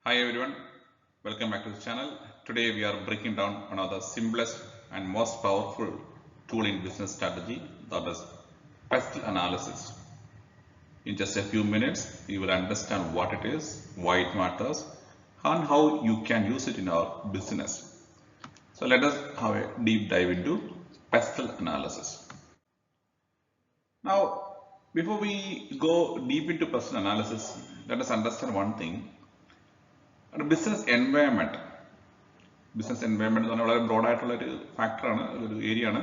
Hi everyone, welcome back to the channel. Today we are breaking down one of the simplest and most powerful tool in business strategy, that is pest analysis. In just a few minutes, you will understand what it is, why it matters, and how you can use it in our business. So let us have a deep dive into pest analysis. Now, before we go deep into pest analysis, let us understand one thing. Business environment എന്ന് പറഞ്ഞാൽ വളരെ broad ആയിട്ടുള്ള ഒരു ഫാക്ടറാണ്, ഒരു area ആണ്.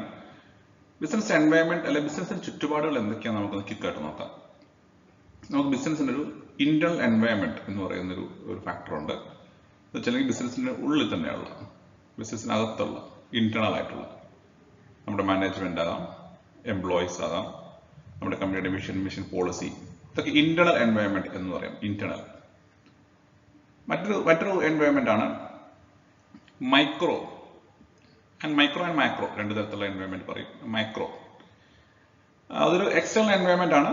Business environment അല്ലെങ്കിൽ ബിസിനസിന്റെ ചുറ്റുപാടുകൾ എന്തൊക്കെയാണ് നമുക്ക് ക്വിക്കായിട്ട് നോക്കാം. നമുക്ക് ബിസിനസിന്റെ ഒരു ഇന്റേണൽ എൻവയോൺമെന്റ് എന്ന് പറയുന്ന ഒരു ഫാക്ടർ ഉണ്ട്. എന്ന് വെച്ചാൽ ബിസിനസിന്റെ ഉള്ളിൽ തന്നെയുള്ള, ബിസിനസിനകത്തുള്ള ഇന്റേണൽ ആയിട്ടുള്ള നമ്മുടെ മാനേജ്മെന്റ് ആകാം, എംപ്ലോയീസ് ആകാം, നമ്മുടെ കമ്പനിയുടെ മിഷൻ പോളിസി, ഇതൊക്കെ ഇന്റേണൽ എൻവയോൺമെന്റ് എന്ന് പറയാം. ഇന്റേണൽ മറ്റൊരു എൻവയോൺമെന്റ് ആണ് മൈക്രോ ആൻഡ് മാക്രോ, രണ്ട് തരത്തിലുള്ള എൻവയോൺമെന്റ് പറയും. മൈക്രോ അതൊരു എക്സ്റ്റേണൽ എൻവയോൺമെന്റ് ആണ്,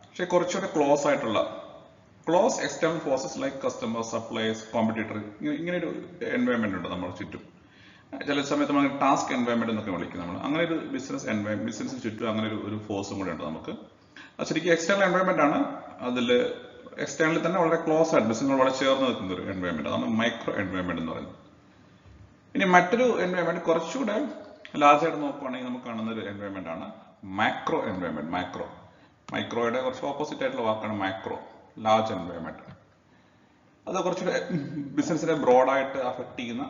പക്ഷെ കുറച്ചുകൂടെ close external forces like customer, supplies, competitor, ഇങ്ങനെ ഒരു എൻവയോൺമെന്റ് ഉണ്ട് നമ്മുടെ ചുറ്റും. ചില സമയത്ത് നമ്മൾ ടാസ്ക് എൻവയോൺമെന്റ് എന്നൊക്കെ വിളിക്കും നമ്മൾ. അങ്ങനെ ഒരു ബിസിനസിന് ചുറ്റും അങ്ങനെ ഒരു ഫോഴ്സും കൂടെ ഉണ്ട് നമുക്ക്. അത് ശരിക്കും എക്സ്റ്റേണൽ എൻവയോൺമെന്റ് ആണ്. അതിൽ എക്സ്റ്റേണലിൽ തന്നെ വളരെ ക്ലോസ് ആയിട്ട് ബിസിനസ് വളരെ ചേർന്ന് നിൽക്കുന്ന ഒരു എൻവയോൺമെന്റ്, അതാണ് മൈക്രോ എൻവയോൺമെന്റ് എന്ന് പറയുന്നത്. ഇനി മറ്റൊരു എൻവയോൺമെന്റ് കുറച്ചുകൂടെ ലാർജ് ആയിട്ട് നോക്കുകയാണെങ്കിൽ നമുക്ക് കാണുന്ന ഒരു എൻവയോൺമെന്റ് ആണ് മാക്രോ എൻവയോൺമെന്റ്. മൈക്രോയുടെ കുറച്ച് ഓപ്പോസിറ്റ് ആയിട്ടുള്ള വാക്കാണ് മാക്രോ, ലാർജ് എൻവയോൺമെന്റ്. അത് കുറച്ചുകൂടെ ബിസിനസിനെ ബ്രോഡായിട്ട് അഫക്ട് ചെയ്യുന്ന,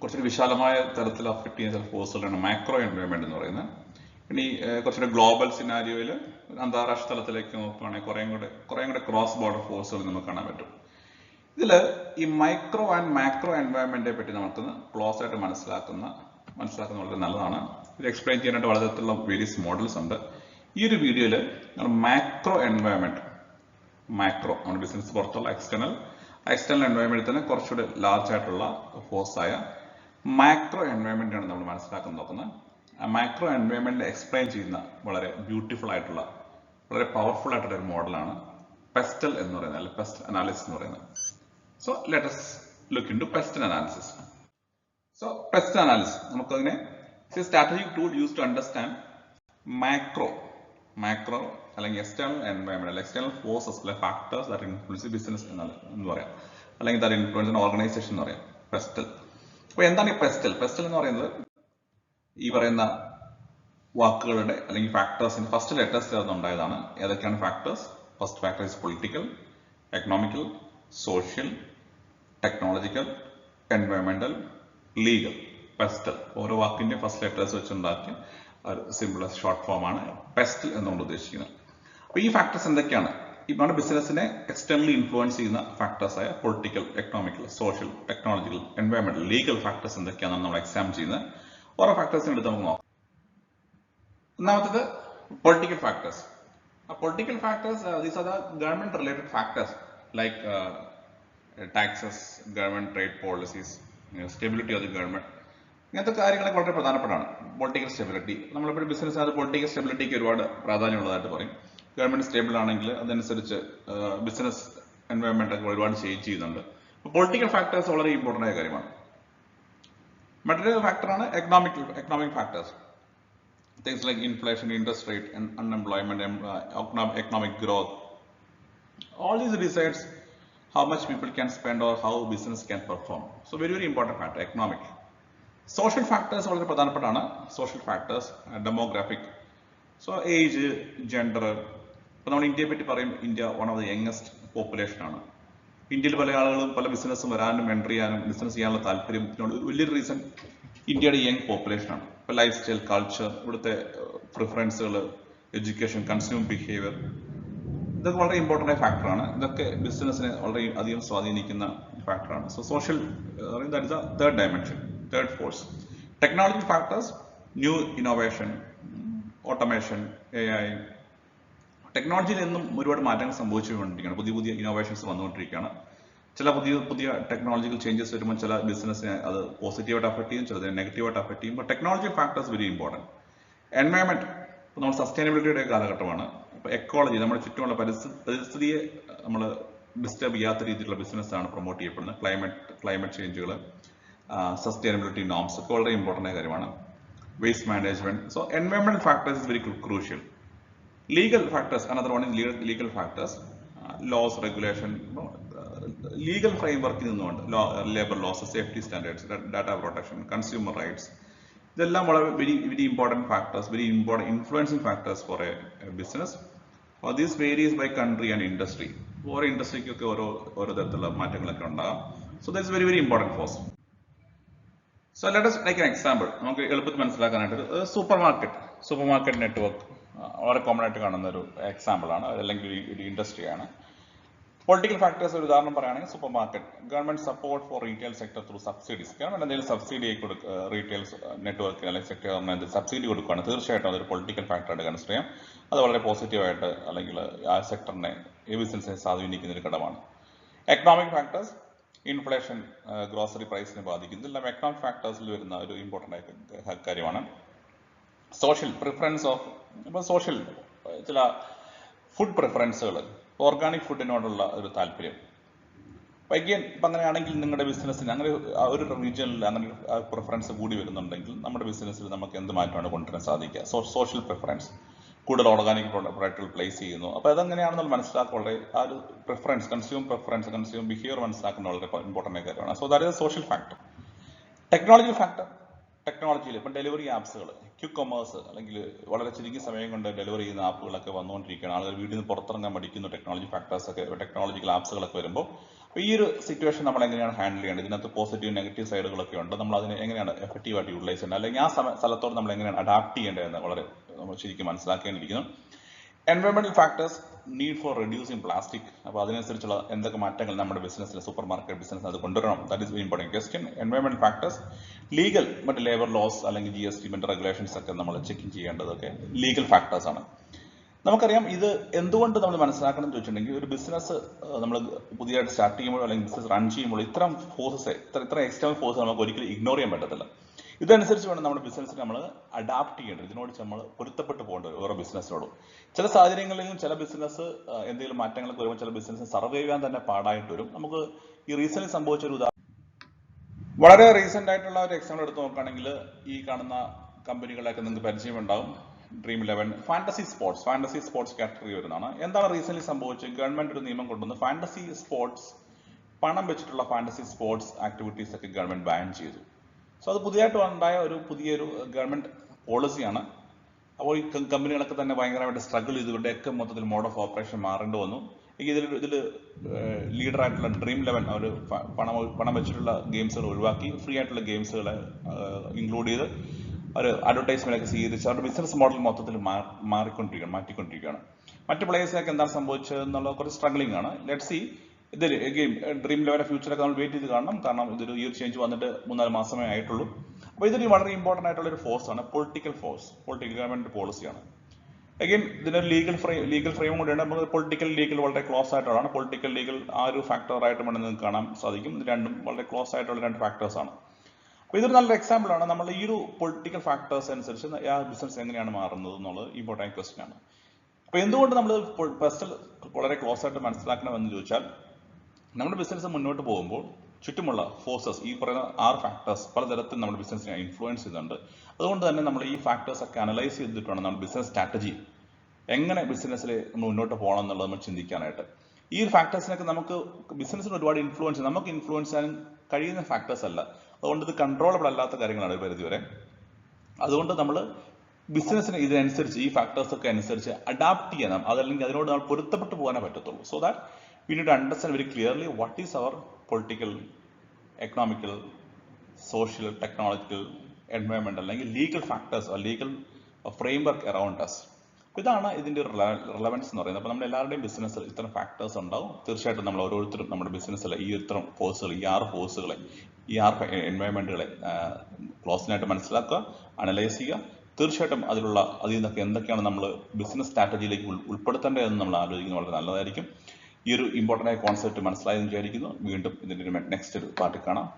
കുറച്ചുകൂടി വിശാലമായ തരത്തിൽ അഫക്ട് ചെയ്യുന്ന ചില ഫോഴ്സുകളാണ് മാക്രോ എൻവയോൺമെന്റ് എന്ന് പറയുന്നത്. ഇനി കുറച്ചുകൂടെ ഗ്ലോബൽ സിനാരിയോയിൽ അന്താരാഷ്ട്ര തലത്തിലേക്ക് നോക്കുകയാണെങ്കിൽ കുറേ കൂടെ ക്രോസ് ബോർഡർ ഫോഴ്സുകൾ നമുക്ക് കാണാൻ പറ്റും. ഇതിൽ ഈ മൈക്രോ ആൻഡ് മാക്രോ എൻവയോൺമെന്റിനെ പറ്റി നമുക്ക് ക്ലോസ് ആയിട്ട് മനസ്സിലാക്കുന്ന വളരെ നല്ലതാണ്. ഇത് എക്സ്പ്ലെയിൻ ചെയ്യാനായിട്ട് വളരെ തരത്തിലുള്ള വേരിയസ് മോഡൽസ് ഉണ്ട്. ഈ ഒരു വീഡിയോയിൽ മാക്രോ എൻവയോൺമെന്റ്, നമ്മുടെ ബിസിനസ് പുറത്തുള്ള എക്സ്റ്റേണൽ എൻവയോൺമെന്റ് തന്നെ കുറച്ചുകൂടെ ലാർജ് ആയിട്ടുള്ള ഫോഴ്സായ മാക്രോ എൻവയോൺമെന്റ് ആണ് നമ്മൾ മനസ്സിലാക്കാൻ നോക്കുന്നത്. ആ മാക്രോ എൻവയോൺമെന്റ് എക്സ്പ്ലെയിൻ ചെയ്യുന്ന വളരെ ബ്യൂട്ടിഫുൾ ആയിട്ടുള്ള, വളരെ പവർഫുൾ ആയിട്ടുള്ള ഒരു മോഡലാണ് പെസ്റ്റൽ എന്ന് പറയുന്നത്, അല്ലെങ്കിൽ പെസ്റ്റ് അനാലിസിസ് എന്ന് പറയുന്നത്. So let us look into pest analysis. So pest analysis നമുക്കതിനെ strategic tool use to understand macro അല്ലെങ്കിൽ എക്സ്റ്റേണൽ എൻവയോൺമെന്റ്, അല്ലെങ്കിൽ എക്സ്റ്റേണൽ ഫോഴ്സസ്, അല്ലെങ്കിൽ ഫാക്ടേഴ്സ് ദാറ്റ് ഇൻഫ്ലുവൻസ് ബിസിനസ് എന്ന് പറയാം, അല്ലെങ്കിൽ ദാറ്റ് ഇൻഫ്ലുവൻസ് ഓർഗനൈസേഷൻ എന്ന് പറയാം. പെസ്റ്റൽ. അപ്പോൾ എന്താണ് ഈ പെസ്റ്റൽ എന്ന് പറയുന്നത്? ഈ പറയുന്ന വാക്കുകളുടെ അല്ലെങ്കിൽ ഫാക്ടേഴ്സിന്റെ ഫസ്റ്റ് ലെറ്റേഴ്സ് ചേർന്നുണ്ടായതാണ്. ഏതൊക്കെയാണ് factors? First factor is political, economical, social, technological, എൻവയോൺമെന്റൽ, ലീഗൽ. പെസ്റ്റൽ ഓരോ വാക്കിന്റെ ഫസ്റ്റ് ലെറ്റേഴ്സ് വെച്ചുണ്ടാക്കിയ ഒരു സിമ്പിൾ ഷോർട്ട് ഫോം ആണ് പെസ്റ്റൽ എന്നുകൊണ്ട് ഉദ്ദേശിക്കുന്നത്. അപ്പോൾ ഈ ഫാക്ടേഴ്സ് എന്തൊക്കെയാണ്? നമ്മുടെ ബിസിനസിനെ എക്സ്റ്റേണലി ഇൻഫ്ലുവൻസ് ചെയ്യുന്ന ഫാക്ടേഴ്സ് ആയ പൊളിറ്റിക്കൽ, എക്കണോമിക്കൽ, സോഷ്യൽ, ടെക്നോളജിക്കൽ, എൻവയോൺമെന്റൽ, ലീഗൽ ഫാക്ടേഴ്സ് എന്തൊക്കെയാണെന്ന് നമ്മൾ എക്സാമിൻ ചെയ്യുന്നത്. ഓരോ ഫാക്ടേഴ്സിനെ എടുത്ത് നമുക്ക് നോക്കാം. ഒന്നാമത്തേത് political factors. Political factors, these are the government related factors like taxes, government trade policies, stability of the government. ഇങ്ങനത്തെ കാര്യങ്ങളൊക്കെ വളരെ പ്രധാനപ്പെട്ടാണ്. പൊളിറ്റിക്കൽ സ്റ്റെബിലിറ്റി, നമ്മളിപ്പോൾ ബിസിനസ്സിനകത്ത് പൊളിറ്റിക്കൽ സ്റ്റെബിലിറ്റിക്ക് ഒരുപാട് പ്രാധാന്യമുള്ളതായിട്ട് പറയും. ഗവൺമെന്റ് സ്റ്റേബിൾ ആണെങ്കിൽ അതനുസരിച്ച് ബിസിനസ് എൻവയോൺമെന്റ് ഒക്കെ ഒരുപാട് ചേഞ്ച് ചെയ്യുന്നുണ്ട്. പൊളിറ്റിക്കൽ ഫാക്ടേഴ്സ് വളരെ ഇമ്പോർട്ടൻ്റ് ആയ കാര്യമാണ്. മറ്റൊരു ഫാക്ടറാണ് economic factors. Things like inflation, interest rate, and unemployment, economic growth. All these decides how much people can spend or how business can perform. So very important factor, economic. Social factors വളരെ പ്രധാനപ്പെട്ടാണ്. Social factors, demographic. So age, gender. ഇപ്പോൾ നമ്മൾ ഇന്ത്യയെ പറ്റി പറയും, India one of the youngest population ആണ്. ഇന്ത്യയിൽ പല ആളുകളും പല ബിസിനസ്സും വരാനും എൻട്രി ചെയ്യാനും ബിസിനസ് ചെയ്യാനുള്ള താല്പര്യം വലിയൊരു റീസൺ ഇന്ത്യയുടെ യങ് പോപ്പുലേഷൻ ആണ്. ഇപ്പോൾ ലൈഫ് സ്റ്റൈൽ, കൾച്ചർ, ഇവിടുത്തെ പ്രിഫറൻസുകൾ, എഡ്യൂക്കേഷൻ, കൺസ്യൂമർ ബിഹേവിയർ, ഇതൊക്കെ വളരെ ഇമ്പോർട്ടൻ്റ് ആയ ഫാക്ടറാണ്. ഇതൊക്കെ ബിസിനസ്സിനെ വളരെ അധികം സ്വാധീനിക്കുന്ന ഫാക്ടറാണ്. So social, that is the third dimension, third force. Technology factors, new innovation, automation, AI. ടെക്നോളജിയിൽ നിന്നും ഒരുപാട് മാറ്റങ്ങൾ സംഭവിച്ചുകൊണ്ടിരിക്കുകയാണ്. പുതിയ ഇന്നോവേഷൻസ് വന്നുകൊണ്ടിരിക്കുകയാണ്. ചില പുതിയ ടെക്നോളജിക്കൽ ചേഞ്ചസ് വരുമ്പോൾ ചില ബിസിനസ്സിനെ അത് പോസിറ്റീവായിട്ട് അഫക്ട് ചെയ്യും, ചിലത് നെഗറ്റീവായിട്ട് അഫക്ട് ചെയ്യും. Technology factors very important. Environment, ഇപ്പോൾ നമ്മൾ സസ്റ്റൈനബിലിറ്റിയുടെ കാലഘട്ടമാണ്. ഇപ്പോൾ എക്കോളജി, നമ്മുടെ ചുറ്റുമുള്ള പരിസ്ഥിതിയെ നമ്മൾ ഡിസ്റ്റർബ് ചെയ്യാത്ത രീതിയിലുള്ള ബിസിനസ്സാണ് പ്രൊമോട്ട് ചെയ്യപ്പെടുന്നത്. ക്ലൈമറ്റ് ചേഞ്ചുകൾ, സസ്റ്റൈനബിലിറ്റി നോംസ് ഒക്കെ വളരെ ഇമ്പോർട്ടൻ്റ് ആയ കാര്യമാണ്. Waste management. സോ എൻവയോൺമെന്റൽ factors is very crucial. Legal factors, another one is legal factors, laws, regulation, legal framework നിന്നുകൊണ്ട് labour laws, safety standards, data protection, consumer rights, ഇതെല്ലാം വളരെ very important factors, very important influencing factors for a business. These varies by country and industry. ഓരോ ഇൻഡസ്ട്രിക്കൊക്കെ ഓരോ തരത്തിലുള്ള മാറ്റങ്ങളൊക്കെ ഉണ്ടാകാം. So that's very important force. So let us take an example. നമുക്ക് എളുപ്പത്തിൽ മനസ്സിലാക്കാനായിട്ട് സൂപ്പർ മാർക്കറ്റ് നെറ്റ്വർക്ക് വളരെ കോമൺ ആയിട്ട് കാണുന്ന ഒരു എക്സാമ്പിൾ ആണ്, അല്ലെങ്കിൽ ഒരു ഇൻഡസ്ട്രിയാണ്. പൊളിറ്റിക്കൽ ഫാക്ടേഴ്സ് ഒരു ഉദാഹരണം പറയുകയാണെങ്കിൽ super market, government support for retail sector through subsidies. Government എന്തെങ്കിലും സബ്സിഡി റീറ്റെയിൽ നെറ്റ്വർക്കിന് അല്ലെങ്കിൽ സെക്ടറിന് സബ്സിഡി കൊടുക്കുകയാണ്, തീർച്ചയായിട്ടും അതൊരു പൊളിറ്റിക്കൽ ഫാക്ടറായിട്ട് കൺസിഡർ ചെയ്യാം. അത് വളരെ പോസിറ്റീവായിട്ട് അല്ലെങ്കിൽ ആ സെക്ടറിനെ, ഈ ബിസിനസ്സിനെ സ്വാധീനിക്കുന്ന ഒരു ഘടകമാണ്. എക്കണോമിക് ഫാക്ടേഴ്സ്, ഇൻഫ്ലേഷൻ ഗ്രോസറി പ്രൈസിനെ ബാധിക്കുന്നു. ഇതെല്ലാം എക്കണോമിക് ഫാക്ടേഴ്സിൽ വരുന്ന ഒരു ഇമ്പോർട്ടൻ്റ് ആയ കാര്യമാണ്. സോഷ്യൽ പ്രിഫറൻസ് ഓഫ്, ഇപ്പോൾ സോഷ്യൽ ചില ഫുഡ് പ്രിഫറൻസുകൾ, ഓർഗാനിക് ഫുഡിനോടുള്ള ഒരു താല്പര്യം. വൈകിയൻ ഇപ്പം അങ്ങനെയാണെങ്കിൽ നിങ്ങളുടെ ബിസിനസ്സിന് അങ്ങനെ ഒരു റീജിയനിൽ അങ്ങനെ പ്രിഫറൻസ് കൂടി വരുന്നുണ്ടെങ്കിൽ നമ്മുടെ ബിസിനസ്സിൽ നമുക്ക് എന്ത് മാറ്റമാണ് കൊണ്ടുവരാൻ സാധിക്കുക? സോഷ്യൽ പ്രിഫറൻസ്, കൂടുതൽ ഓർഗാനിക് പ്രൊഡക്റ്റുകൾ പ്ലേസ് ചെയ്യുന്നു. അപ്പോൾ അതെങ്ങനെയാണെന്ന് മനസ്സിലാക്കുക വളരെ ആ ഒരു പ്രിഫറൻസ്, കൺസ്യൂം ബിഹേവിയർ മനസ്സിലാക്കുന്ന വളരെ ഇമ്പോർട്ടൻ്റ് കാര്യമാണ്. So that is social factor. Technology factor, ടെക്നോളജിയിൽ ഇപ്പം ഡെലിവറി ആപ്സുകൾ, ക്വിക്ക് കൊമേഴ്സ്, അല്ലെങ്കിൽ വളരെ ചുരുങ്ങിയ സമയം കൊണ്ട് ഡെലിവറി ചെയ്യുന്ന ആപ്പുകളൊക്കെ വന്നുകൊണ്ടിരിക്കുകയാണ്. ആളുകൾ വീട്ടിൽ നിന്ന് പുറത്തിറങ്ങാൻ മടിക്കുന്നു. ടെക്നോളജി ഫാക്ടേഴ്സൊക്കെ, ടെക്നോളജിക്കൽ ആപ്സുകളൊക്കെ വരുമ്പോൾ അപ്പോൾ ഈ ഒരു സിറ്റുവേഷൻ നമ്മൾ എങ്ങനെയാണ് ഹാൻഡിൽ ചെയ്യേണ്ടത്? ഇതിനകത്ത് പോസിറ്റീവ് നെഗറ്റീവ് സൈഡുകളൊക്കെ ഉണ്ട്. നമ്മൾ അതിനെ എങ്ങനെയാണ് എഫക്റ്റീവായിട്ട് യൂട്ടിലൈസ് ചെയ്യേണ്ടത്, അല്ലെങ്കിൽ ആ സ്ഥലത്തോട് നമ്മൾ എങ്ങനെയാണ് അഡാപ്റ്റ് ചെയ്യേണ്ടതെന്ന് വളരെ നമ്മൾ ശരിക്കും മനസ്സിലാക്കേണ്ടിയിരിക്കുന്നു. എൻവയോൺമെന്റൽ factors, need for reducing plastic. അപ്പോൾ അതിനനുസരിച്ചുള്ള എന്തൊക്കെ മാറ്റങ്ങൾ നമ്മുടെ ബിസിനസ്സിൽ, സൂപ്പർ മാർക്കറ്റ് ബിസിനസ് അത് കൊണ്ടുവരണം. That is very important question. എൻവയോൺമെന്റൽ ഫാക്ടേഴ്സ്, ലീഗൽ, മറ്റ് ലേബർ ലോസ് അല്ലെങ്കിൽ GST മറ്റ് റെഗുലേഷൻസ് ഒക്കെ നമ്മൾ ചെക്കിങ് ചെയ്യേണ്ടതൊക്കെ ലീഗൽ ഫാക്ടേഴ്സ് ആണ്. നമുക്കറിയാം ഇത് എന്തുകൊണ്ട് നമ്മൾ മനസ്സിലാക്കണം എന്ന് ചോദിച്ചിട്ടുണ്ടെങ്കിൽ, ഒരു ബിസിനസ് നമ്മൾ പുതിയതായിട്ട് സ്റ്റാർട്ട് ചെയ്യുമ്പോൾ അല്ലെങ്കിൽ ബിസിനസ് റൺ ചെയ്യുമ്പോൾ ഇത്തരം ഫോഴ്സസ്, ഇത്ര എക്സ്റ്റേണൽ ഫോഴ്സ് നമുക്ക് ഒരിക്കലും ഇഗ്നോർ ചെയ്യാൻ പറ്റത്തില്ല. ഇതനുസരിച്ച് വേണം നമ്മുടെ ബിസിനസ്സിന് നമ്മൾ അഡാപ്റ്റ് ചെയ്യേണ്ടത്, ഇതിനോട് നമ്മൾ പൊരുത്തപ്പെട്ട് പോകേണ്ടത് ഓരോ ബിസിനസ്സിനോടും. ചില സാഹചര്യങ്ങളിലും ചില ബിസിനസ് എന്തെങ്കിലും മാറ്റങ്ങളൊക്കെ വരുമ്പോൾ ചില ബിസിനസ് സർവൈവ് ചെയ്യാൻ തന്നെ പാടായിട്ട് വരും. നമുക്ക് ഈ റീസെന്റ് സംഭവിച്ച ഒരു വളരെ റീസെന്റ് ആയിട്ടുള്ള ഒരു എക്സാമ്പിൾ എടുത്ത് നോക്കുകയാണെങ്കിൽ ഈ കാണുന്ന കമ്പനികളൊക്കെ നിങ്ങൾക്ക് പരിചയമുണ്ടാവും. Dream11, ഫാന്റസി സ്പോർട്സ് കാറ്റഗറി വരുന്നതാണ്. എന്താണ് റീസെന്റ് സംഭവിച്ചത്? ഗവൺമെന്റ് ഒരു നിയമം കൊണ്ടുവന്ന് ഫാന്റസി സ്പോർട്സ്, പണം വെച്ചിട്ടുള്ള ഫാന്റസി സ്പോർട്സ് ആക്ടിവിറ്റീസ് ഒക്കെ ഗവൺമെന്റ് ബാൻ ചെയ്തു. സോ അത് പുതിയതായിട്ട് ഉണ്ടായ പുതിയൊരു ഗവൺമെന്റ് പോളിസിയാണ്. അപ്പോൾ ഈ കമ്പനികളൊക്കെ തന്നെ ഭയങ്കരമായിട്ട് സ്ട്രഗിൾ ചെയ്ത് ഇവരുടെയൊക്കെ മൊത്തത്തിൽ മോഡ് ഓഫ് ഓപ്പറേഷൻ മാറേണ്ടി വന്നു. ഇതിൽ ലീഡറായിട്ടുള്ള Dream11 അവർ പണം വെച്ചിട്ടുള്ള ഗെയിംസുകൾ ഒഴിവാക്കി ഫ്രീ ആയിട്ടുള്ള ഗെയിംസുകളെ ഇൻക്ലൂഡ് ചെയ്ത് ഒരു അഡ്വർടൈസ്മെന്റ് ഒക്കെ സ്വീകരിച്ച് അവരുടെ ബിസിനസ് മോഡൽ മൊത്തത്തിൽ മാറ്റിക്കൊണ്ടിരിക്കുകയാണ്. മറ്റ് പ്ലേയേഴ്സിനൊക്കെ എന്താണ് സംഭവിച്ചത് എന്നുള്ള കുറച്ച് സ്ട്രഗ്ലിംഗ് ആണ്. ലെറ്റ് സി ഇതിൽ ഗെയിം Dream11 ഫ്യൂച്ചറൊക്കെ നമ്മൾ വെയിറ്റ് ചെയ്ത് കാണണം. കാരണം ഇതൊരു ഈ ഒരു ചേഞ്ച് വന്നിട്ട് 3-4 മാസമേ ആയിട്ടുള്ളൂ. അപ്പോൾ ഇതൊരു വളരെ ഇമ്പോർട്ടൻ്റ് ആയിട്ടുള്ള ഒരു ഫോഴ്സാണ്, പൊളിറ്റിക്കൽ ഗവൺമെന്റ് പോളിസിയാണ്. അഗെയിൻ ഇതിനൊരു ലീഗൽ ഫ്രെയിം കൂടിയാണ്. നമുക്ക് പൊളിറ്റിക്കൽ ലീഗൽ വളരെ ക്ലോസ് ആയിട്ടുള്ളതാണ്. പൊളിറ്റിക്കൽ ലീഗൽ ആ ഒരു ഫാക്ടറായിട്ട് വേണം നിങ്ങൾക്ക് കാണാൻ സാധിക്കും. ഇത് രണ്ടും വളരെ ക്ലോസ് ആയിട്ടുള്ള രണ്ട് ഫാക്ടേഴ്സാണ്. അപ്പോൾ ഇതൊരു നല്ല എക്സാമ്പിൾ ആണ്. നമ്മൾ ഈ ഒരു പൊളിറ്റിക്കൽ ഫാക്ടേഴ്സ് അനുസരിച്ച് ആ ബിസിനസ് എങ്ങനെയാണ് മാറുന്നത് എന്നുള്ളത് ഇമ്പോർട്ടൻറ്റ് ക്വസ്റ്റ്യൻ ആണ്. അപ്പോൾ എന്തുകൊണ്ട് നമ്മൾ ഫസ്റ്റ് വളരെ ക്ലോസ് ആയിട്ട് മനസ്സിലാക്കണമെന്ന് ചോദിച്ചാൽ, നമ്മുടെ ബിസിനസ് മുന്നോട്ട് പോകുമ്പോൾ ചുറ്റുമുള്ള ഫോഴ്സസ്, ഈ പറയുന്ന 6 ഫാക്ടേഴ്സ് പലതരത്തിൽ നമ്മുടെ ബിസിനസ്സിനെ ഇൻഫ്ലുവൻസ് ചെയ്യുന്നുണ്ട്. അതുകൊണ്ട് തന്നെ നമ്മൾ ഈ ഫാക്ടേഴ്സ് ഒക്കെ അനലൈസ് ചെയ്തിട്ട് വേണം നമ്മുടെ ബിസിനസ് സ്ട്രാറ്റജി എങ്ങനെ ബിസിനസ്സിൽ നമ്മൾ മുന്നോട്ട് പോകണം എന്നുള്ളത് നമ്മൾ ചിന്തിക്കാനായിട്ട്. ഈ ഒരു ഫാക്ടേഴ്സിനൊക്കെ നമുക്ക് ബിസിനസ്സിന് ഒരുപാട് ഇൻഫ്ലുവൻസ്, നമുക്ക് ഇൻഫ്ലുവൻസ് ചെയ്യാൻ കഴിയുന്ന ഫാക്ടേഴ്സ് അല്ല. അതുകൊണ്ട് ഇത് കൺട്രോളബിൾ അല്ലാത്ത കാര്യങ്ങളാണ് ഒരു പരിധി വരെ. അതുകൊണ്ട് നമ്മൾ ബിസിനസ്സിന് ഇതിനനുസരിച്ച് ഈ ഫാക്ടേഴ്സ് ഒക്കെ അനുസരിച്ച് അഡാപ്റ്റ് ചെയ്യണം, അതല്ലെങ്കിൽ അതിനോട് നമ്മൾ പൊരുത്തപ്പെട്ട് പോകാനേ പറ്റത്തുള്ളൂ. So that we need to understand very clearly what is our political, economical, social, technological, environmental അല്ലെങ്കിൽ legal factors or legal framework around us. ഇതാണ് ഇതിൻ്റെ ഒരു റെലവൻസ് എന്ന് പറയുന്നത്. അപ്പോൾ നമ്മുടെ എല്ലാവരുടെയും ബിസിനസ്സിൽ ഇത്തരം ഫാക്ടേഴ്സ് ഉണ്ടാവും. തീർച്ചയായിട്ടും നമ്മൾ ഓരോരുത്തരും നമ്മുടെ ബിസിനസ്സിൽ ഈ ഇത്തരം ഫോഴ്സുകൾ, ഈ 6 ഫോഴ്സുകളെ, ഈ 6 എൻവയോൺമെന്റുകളെ ക്ലോസിനായിട്ട് മനസ്സിലാക്കുക, അനലൈസ് ചെയ്യുക. തീർച്ചയായിട്ടും അതിൽ നിന്നൊക്കെ എന്തൊക്കെയാണ് നമ്മൾ ബിസിനസ് സ്ട്രാറ്റജിയിലേക്ക് ഉൾപ്പെടുത്തേണ്ടതെന്ന് നമ്മൾ ആലോചിക്കുന്നത് വളരെ നല്ലതായിരിക്കും. ഈ ഒരു ഇമ്പോർട്ടൻ്റ് ആയ കോൺസെപ്റ്റ് മനസ്സിലായെന്ന് വിചാരിക്കുന്നു. വീണ്ടും ഇതിൻ്റെ നെക്സ്റ്റ് പാർട്ടിൽ കാണാം.